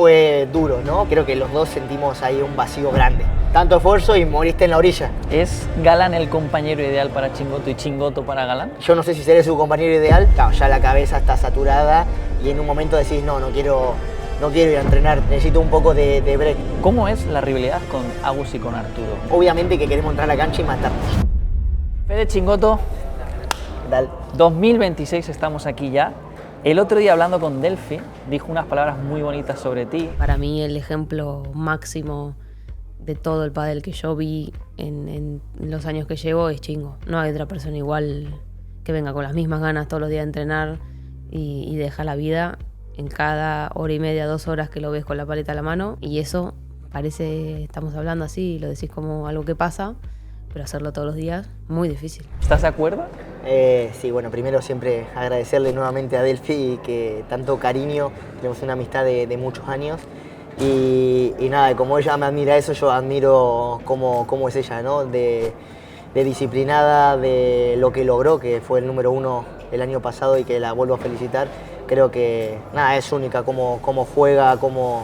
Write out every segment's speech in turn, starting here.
fue duro, ¿no? Creo que los dos sentimos ahí un vacío grande. Tanto esfuerzo y moriste en la orilla. ¿Es Galán el compañero ideal para Chingoto y Chingoto para Galán? Yo no sé si seré su compañero ideal. Claro, ya la cabeza está saturada y en un momento decís, no quiero ir a entrenar, necesito un poco de break. ¿Cómo es la rivalidad con Agus y con Arturo? Obviamente que queremos entrar a la cancha y matarnos. Fede Chingoto, ¿Qué tal? 2026 estamos aquí ya. El otro día hablando con Delphi, dijo unas palabras muy bonitas sobre ti. Para mí el ejemplo máximo de todo el pádel que yo vi en los años que llevo es Chingo. No hay otra persona igual que venga con las mismas ganas todos los días de entrenar y deja la vida en cada hora y media, 2 horas que lo ves con la paleta a la mano. Y eso parece, estamos hablando así, lo decís como algo que pasa, pero hacerlo todos los días, muy difícil. ¿Estás de acuerdo? Sí, bueno, primero siempre agradecerle nuevamente a Delphi que tanto cariño, tenemos una amistad de muchos años y nada, como ella me admira eso, yo admiro cómo es ella, ¿no? De disciplinada, de lo que logró, que fue el número 1 el año pasado y que la vuelvo a felicitar. Creo que nada, es única cómo juega, cómo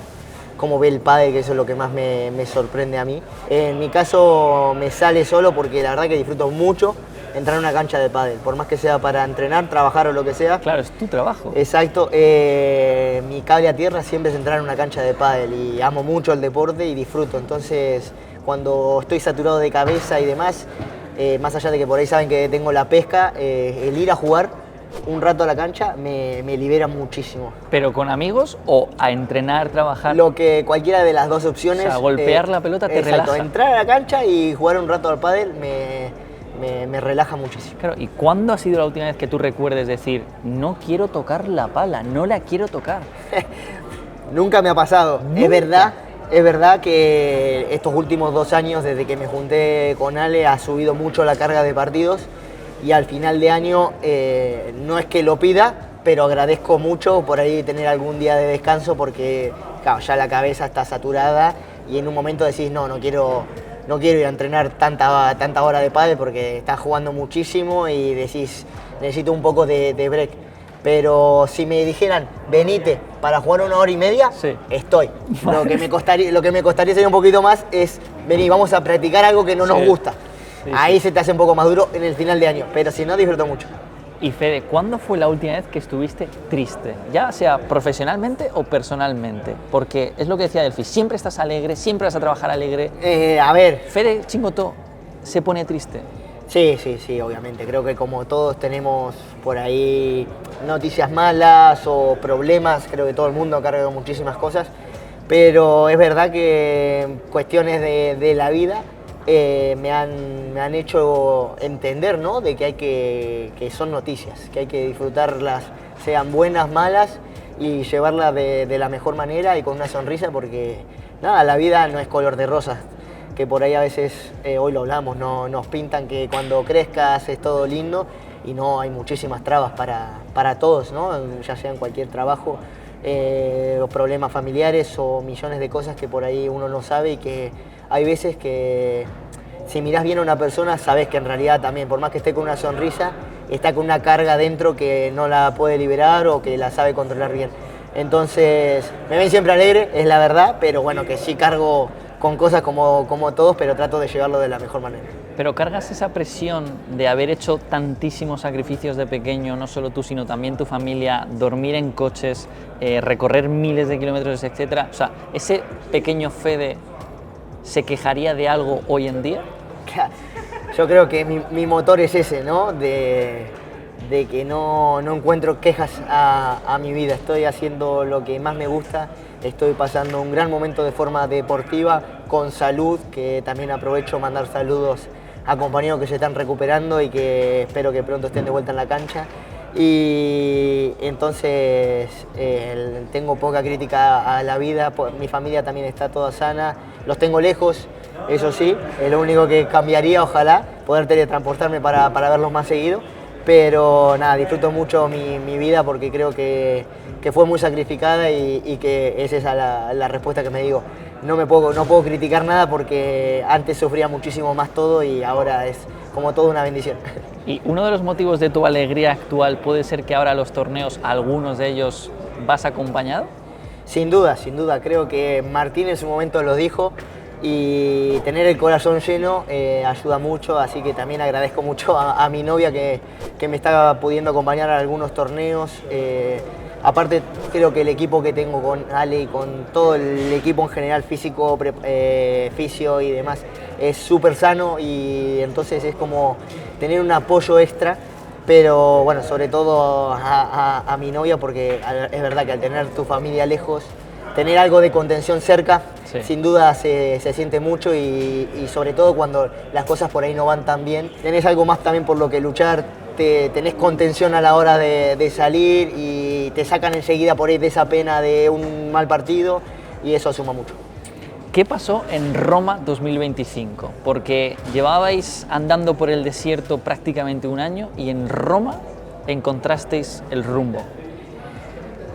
ve el pádel, que eso es lo que más me sorprende a mí. En mi caso me sale solo porque la verdad que disfruto mucho entrar a una cancha de pádel, por más que sea para entrenar, trabajar o lo que sea. Claro, es tu trabajo. Exacto. Mi cable a tierra siempre es entrar en una cancha de pádel y amo mucho el deporte y disfruto. Entonces, cuando estoy saturado de cabeza y demás, más allá de que por ahí saben que tengo la pesca, el ir a jugar un rato a la cancha me libera muchísimo. ¿Pero con amigos o a entrenar, trabajar? Lo que cualquiera de las dos opciones. O sea, golpear la pelota te exacto, relaja. Entrar a la cancha y jugar un rato al pádel me relaja muchísimo. Claro, ¿y cuándo ha sido la última vez que tú recuerdes decir, no quiero tocar la pala, no la quiero tocar? Nunca me ha pasado. ¿Nunca? Es verdad que estos últimos 2 años, desde que me junté con Ale, ha subido mucho la carga de partidos y al final de año no es que lo pida, pero agradezco mucho por ahí tener algún día de descanso porque claro, ya la cabeza está saturada y en un momento decís, no quiero ir a entrenar tanta hora de pádel porque estás jugando muchísimo y decís, necesito un poco de break. Pero si me dijeran, venite para jugar 1 hora y media, sí, estoy. Lo que me costaría sería un poquito más es, vení, vamos a practicar algo que no nos gusta. Sí, ahí sí. Se te hace un poco más duro en el final de año, pero si no, disfruto mucho. Y Fede, ¿cuándo fue la última vez que estuviste triste? Ya sea profesionalmente o personalmente. Porque es lo que decía Delphi, siempre estás alegre, siempre vas a trabajar alegre. A ver. Fede Chingoto se pone triste. Sí, obviamente. Creo que como todos tenemos por ahí noticias malas o problemas, creo que todo el mundo carga con muchísimas cosas, pero es verdad que cuestiones de la vida me han hecho entender, ¿no? De que que son noticias, que hay que disfrutarlas, sean buenas, malas, y llevarlas de la mejor manera y con una sonrisa, porque nada, la vida no es color de rosas. Que por ahí a veces, hoy lo hablamos, nos pintan que cuando crezcas es todo lindo y no, hay muchísimas trabas para todos, ¿no? Ya sea en cualquier trabajo, o problemas familiares o millones de cosas que por ahí uno no sabe y que hay veces que si mirás bien a una persona sabés que en realidad también, por más que esté con una sonrisa, está con una carga dentro que no la puede liberar o que la sabe controlar bien. Entonces, me ven siempre alegre, es la verdad, pero bueno, que sí cargo con cosas como todos, pero trato de llevarlo de la mejor manera. Pero cargas esa presión de haber hecho tantísimos sacrificios de pequeño, no solo tú, sino también tu familia, dormir en coches, recorrer miles de kilómetros, etcétera. O sea, ¿ese pequeño Fede se quejaría de algo hoy en día? Yo creo que mi motor es ese, ¿no? De que no encuentro quejas a mi vida. Estoy haciendo lo que más me gusta. Estoy pasando un gran momento de forma deportiva, con salud, que también aprovecho mandar saludos a compañeros que se están recuperando y que espero que pronto estén de vuelta en la cancha. Y entonces tengo poca crítica a la vida, mi familia también está toda sana, los tengo lejos, eso sí, es lo único que cambiaría, ojalá, poder teletransportarme para verlos más seguido. Pero nada, disfruto mucho mi vida porque creo que fue muy sacrificada y que es esa la respuesta que me digo. No puedo criticar nada porque antes sufría muchísimo más todo y ahora es como todo una bendición. Y uno de los motivos de tu alegría actual puede ser que ahora los torneos, algunos de ellos, vas acompañado. Sin duda, creo que Martín en su momento lo dijo y tener el corazón lleno ayuda mucho, así que también agradezco mucho a mi novia que me está pudiendo acompañar a algunos torneos. Aparte, creo que el equipo que tengo con Ale y con todo el equipo en general, físico, fisio y demás, es súper sano y entonces es como tener un apoyo extra. Pero bueno, sobre todo a mi novia, porque es verdad que al tener tu familia lejos, tener algo de contención cerca, Sí. sin duda se siente mucho y sobre todo cuando las cosas por ahí no van tan bien. Tenés algo más también por lo que luchar, tenés contención a la hora de salir y te sacan enseguida por ahí de esa pena de un mal partido y eso suma mucho. ¿Qué pasó en Roma 2025? Porque llevabais andando por el desierto prácticamente un año y en Roma encontrasteis el rumbo.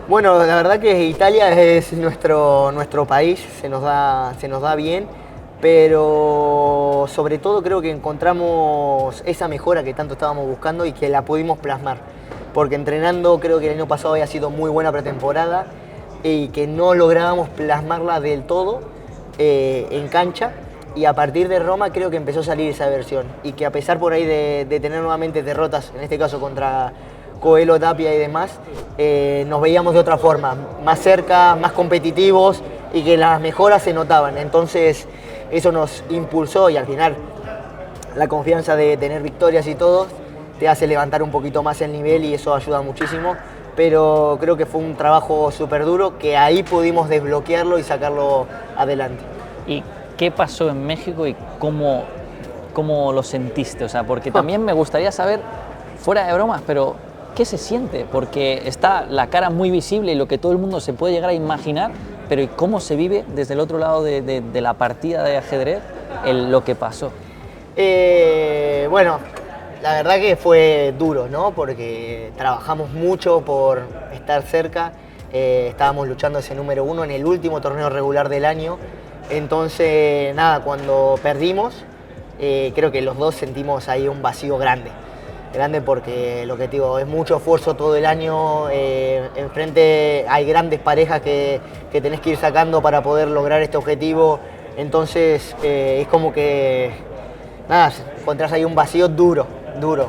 Bueno, la verdad que Italia es nuestro país, se nos da bien, pero sobre todo creo que encontramos esa mejora que tanto estábamos buscando y que la pudimos plasmar. Porque entrenando creo que el año pasado había sido muy buena pretemporada y que no lográbamos plasmarla del todo en cancha, y a partir de Roma creo que empezó a salir esa versión y que a pesar por ahí de tener nuevamente derrotas, en este caso contra Coelho, Tapia y demás, nos veíamos de otra forma, más cerca, más competitivos y que las mejoras se notaban. Entonces eso nos impulsó y al final la confianza de tener victorias y todo te hace levantar un poquito más el nivel y eso ayuda muchísimo. Pero creo que fue un trabajo súper duro que ahí pudimos desbloquearlo y sacarlo adelante. ¿Y qué pasó en México y cómo lo sentiste? O sea, porque también me gustaría saber, fuera de bromas, pero ¿qué se siente? Porque está la cara muy visible y lo que todo el mundo se puede llegar a imaginar, pero ¿y cómo se vive desde el otro lado de la partida de ajedrez lo que pasó? Bueno, la verdad que fue duro, ¿no? Porque trabajamos mucho por estar cerca, estábamos luchando ese número 1 en el último torneo regular del año, entonces nada, cuando perdimos, creo que los dos sentimos ahí un vacío grande porque lo que te digo, es mucho esfuerzo todo el año, enfrente hay grandes parejas que tenés que ir sacando para poder lograr este objetivo, entonces es como que, nada, encontrás ahí un vacío duro,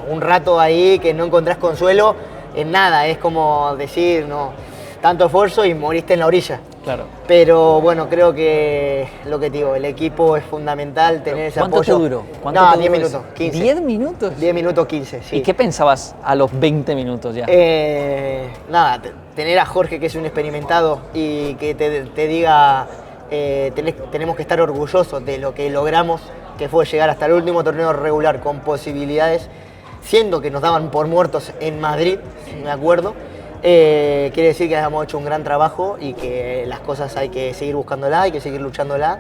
un rato ahí que no encontrás consuelo en nada, es como decir, no, tanto esfuerzo y moriste en la orilla. Claro. Pero bueno, creo que lo que te digo, el equipo es fundamental, tener ese ¿Cuánto apoyo. te duró? No, 10 minutos, 15. ¿10 minutos? 10 minutos 15, sí. ¿Y qué pensabas a los 20 minutos ya? Nada, tener a Jorge, que es un experimentado, y que te diga, tenemos que estar orgullosos de lo que logramos, que fue llegar hasta el último torneo regular con posibilidades, siendo que nos daban por muertos en Madrid, si me acuerdo. Quiere decir que hemos hecho un gran trabajo y que las cosas hay que seguir buscándola, hay que seguir luchándola.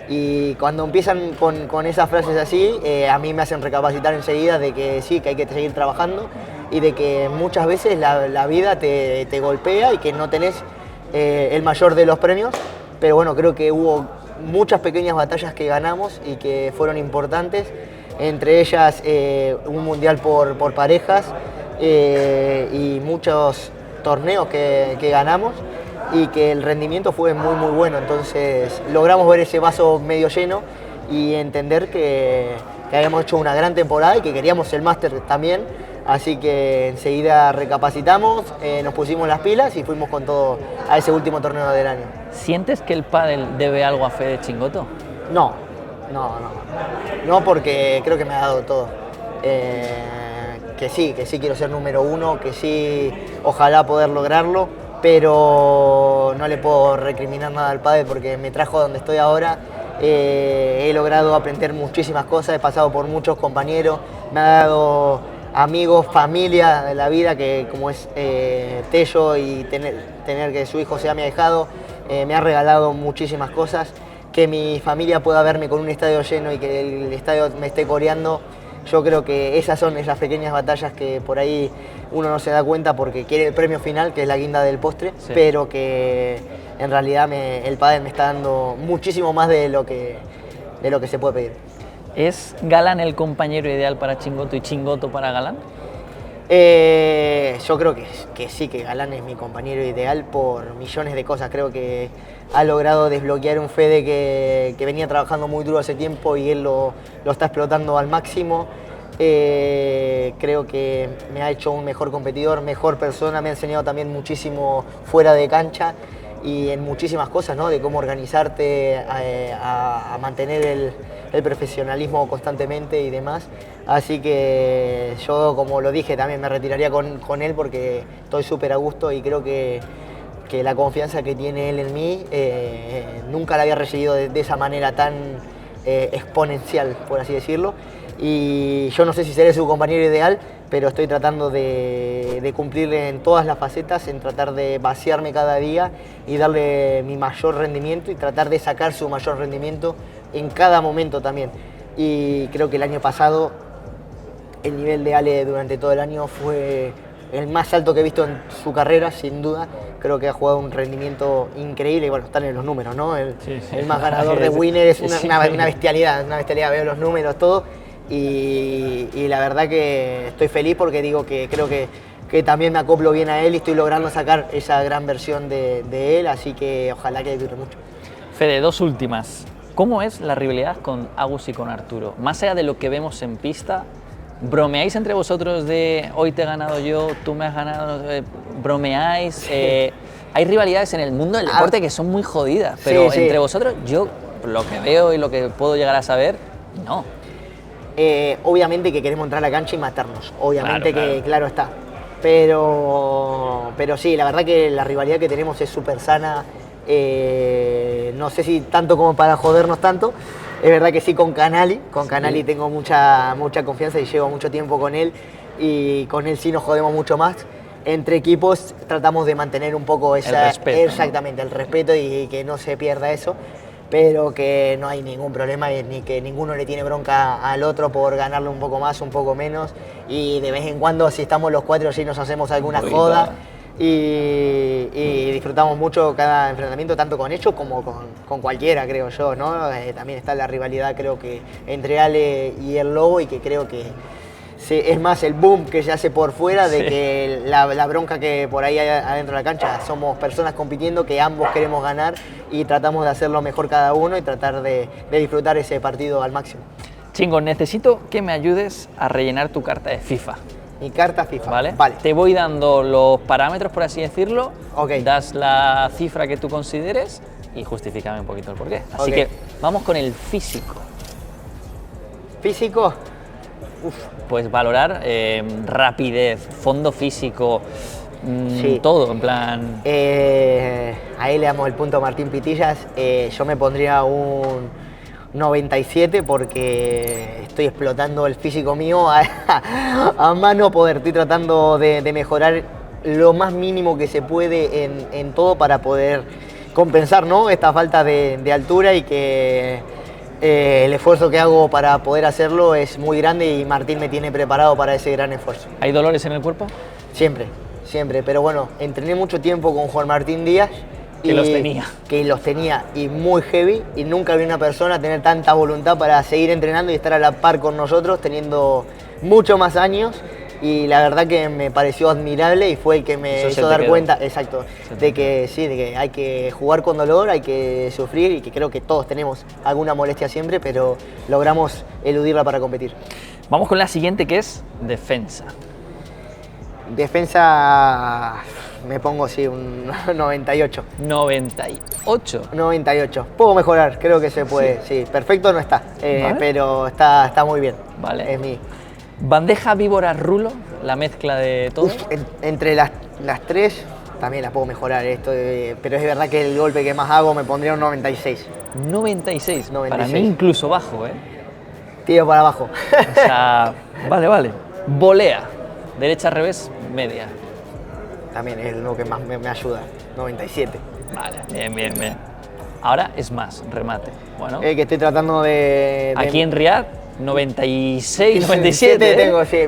Y cuando empiezan con esas frases así, a mí me hacen recapacitar enseguida de que sí, que hay que seguir trabajando y de que muchas veces la vida te golpea y que no tenés el mayor de los premios. Pero bueno, creo que hubo muchas pequeñas batallas que ganamos y que fueron importantes, entre ellas un mundial por parejas y muchos torneos que ganamos y que el rendimiento fue muy bueno, entonces logramos ver ese vaso medio lleno y entender que habíamos hecho una gran temporada y que queríamos el máster también, así que enseguida recapacitamos, nos pusimos las pilas y fuimos con todo a ese último torneo del año. ¿Sientes que el pádel debe algo a Fede Chingoto? No, porque creo que me ha dado todo. Que sí quiero ser número 1, que sí, ojalá poder lograrlo, pero no le puedo recriminar nada al pádel porque me trajo a donde estoy ahora. He logrado aprender muchísimas cosas, he pasado por muchos compañeros, me ha dado amigos, familia de la vida, que como es Tello, y tener que su hijo sea mi ahijado, me ha regalado muchísimas cosas. Que mi familia pueda verme con un estadio lleno y que el estadio me esté coreando. Yo creo que esas son esas pequeñas batallas que por ahí uno no se da cuenta porque quiere el premio final, que es la guinda del postre, sí, pero que en realidad el pádel me está dando muchísimo más de lo que se puede pedir. ¿Es Galán el compañero ideal para Chingoto y Chingoto para Galán? Yo creo que sí, que Galán es mi compañero ideal por millones de cosas. Creo que ha logrado desbloquear un Fede que venía trabajando muy duro hace tiempo y él lo está explotando al máximo. Creo que me ha hecho un mejor competidor, mejor persona, me ha enseñado también muchísimo fuera de cancha y en muchísimas cosas, ¿no? De cómo organizarte, a mantener el profesionalismo constantemente y demás. Así que yo, como lo dije, también me retiraría con él porque estoy súper a gusto y creo que la confianza que tiene él en mí nunca la había recibido de esa manera tan exponencial, por así decirlo. Y yo no sé si seré su compañero ideal, pero estoy tratando de cumplirle en todas las facetas, en tratar de vaciarme cada día y darle mi mayor rendimiento y tratar de sacar su mayor rendimiento en cada momento también. Y creo que el año pasado el nivel de Ale durante todo el año fue el más alto que he visto en su carrera, sin duda. Creo que ha jugado un rendimiento increíble y bueno, están en los números, ¿no? El más ganador de Winner es una bestialidad, veo los números, todo. Y la verdad que estoy feliz porque digo que creo que también me acoplo bien a él y estoy logrando sacar esa gran versión de él, así que ojalá que dure mucho. Fede, dos últimas. ¿Cómo es la rivalidad con Agus y con Arturo? Más allá de lo que vemos en pista, ¿bromeáis entre vosotros de hoy te he ganado yo, tú me has ganado? ¿Bromeáis? Sí. Hay rivalidades en el mundo del deporte que son muy jodidas, pero sí. entre vosotros, yo lo que veo y lo que puedo llegar a saber, no. Obviamente que queremos entrar a la cancha y matarnos, obviamente Claro. claro está. Pero sí, la verdad que la rivalidad que tenemos es súper sana. No sé si tanto como para jodernos tanto. Es verdad que sí con Canali tengo mucha confianza y llevo mucho tiempo con él y con él sí nos jodemos mucho más. Entre equipos tratamos de mantener un poco El respeto, exactamente, ¿no? El respeto y que no se pierda eso, pero que no hay ningún problema ni que ninguno le tiene bronca al otro por ganarle un poco más, un poco menos, y de vez en cuando si estamos los cuatro sí nos hacemos alguna joda y disfrutamos mucho cada enfrentamiento, tanto con ellos como con cualquiera, creo yo, ¿no? También está la rivalidad, creo que entre Ale y el Lobo, y que creo que es más el boom que se hace por fuera de que la bronca que por ahí adentro de la cancha. Somos personas compitiendo que ambos queremos ganar y tratamos de hacerlo mejor cada uno y tratar de disfrutar ese partido al máximo. Chingo, necesito que me ayudes a rellenar tu carta de FIFA. Mi carta FIFA. ¿Vale? Vale. Te voy dando los parámetros, por así decirlo. Ok. Das la cifra que tú consideres y justifícame un poquito el porqué. Así Ok. que vamos con el físico. Físico. Puedes valorar rapidez, fondo físico, Sí. todo, en plan... Ahí le damos el punto a Martín Pitillas. Yo me pondría un 97 porque estoy explotando el físico mío a mano poder. Estoy tratando de mejorar lo más mínimo que se puede en todo para poder compensar, ¿no?, esta falta de altura y que el esfuerzo que hago para poder hacerlo es muy grande y Martín me tiene preparado para ese gran esfuerzo. ¿Hay dolores en el cuerpo? Siempre, pero bueno, entrené mucho tiempo con Juan Martín Díaz. Que los tenía Y muy heavy, y nunca vi una persona tener tanta voluntad para seguir entrenando y estar a la par con nosotros, teniendo mucho más años, y la verdad que me pareció admirable y fue el que me hizo dar cuenta, exacto, de que sí, de que hay que jugar con dolor, hay que sufrir y que creo que todos tenemos alguna molestia siempre, pero logramos eludirla para competir. Vamos con la siguiente, que es defensa. Defensa, me pongo sí, un 98. 98. 98. Puedo mejorar, creo que se puede. Sí, perfecto no está, Vale. pero está muy bien. Vale. Es mi. Bandeja, víbora, rulo, la mezcla de todo. Entre las tres también las puedo mejorar, pero es verdad que el golpe que más hago me pondría un 96. 96. 96. Para mí incluso bajo, ¿eh? Tiro para abajo. O sea, vale. Volea, derecha, revés, media. También es lo que más me ayuda. 97. Vale, bien. Ahora es más, remate. Bueno, Que estoy tratando de aquí en Riyadh, 96, 97. tengo, sí,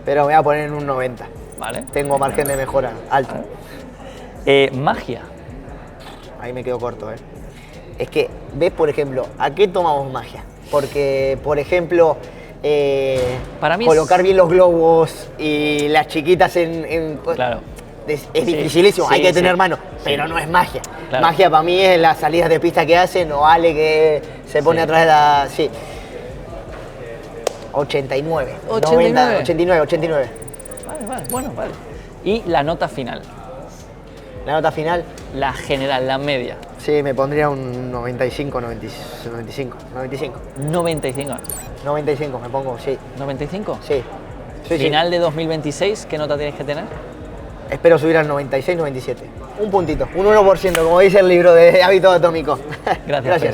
pero me voy a poner en un 90. Vale. Tengo margen de mejora alto. Magia. Ahí me quedo corto, ¿eh? Es que, ¿ves, por ejemplo, a qué tomamos magia? Porque, por ejemplo, Para mí colocar bien los globos y las chiquitas Claro. Es Sí, dificilísimo, hay sí, que tener sí. mano, Sí. pero no es magia. Claro. Magia para mí es las salidas de pista que hacen, o Ale que se pone Sí. atrás de la... Sí. 89. 89. 90, 89, 89. Vale, bueno, vale. Y la nota final, La nota final, la general, la media. sí, me pondría un 95, 95, 95. 95. 95 me pongo, sí. 95. Sí. Sí, Final de 2026, ¿qué nota tienes que tener? sí. Espero subir al 96, 97. Un puntito, un 1%, como dice el libro de Hábito Atómico. Gracias. Fer.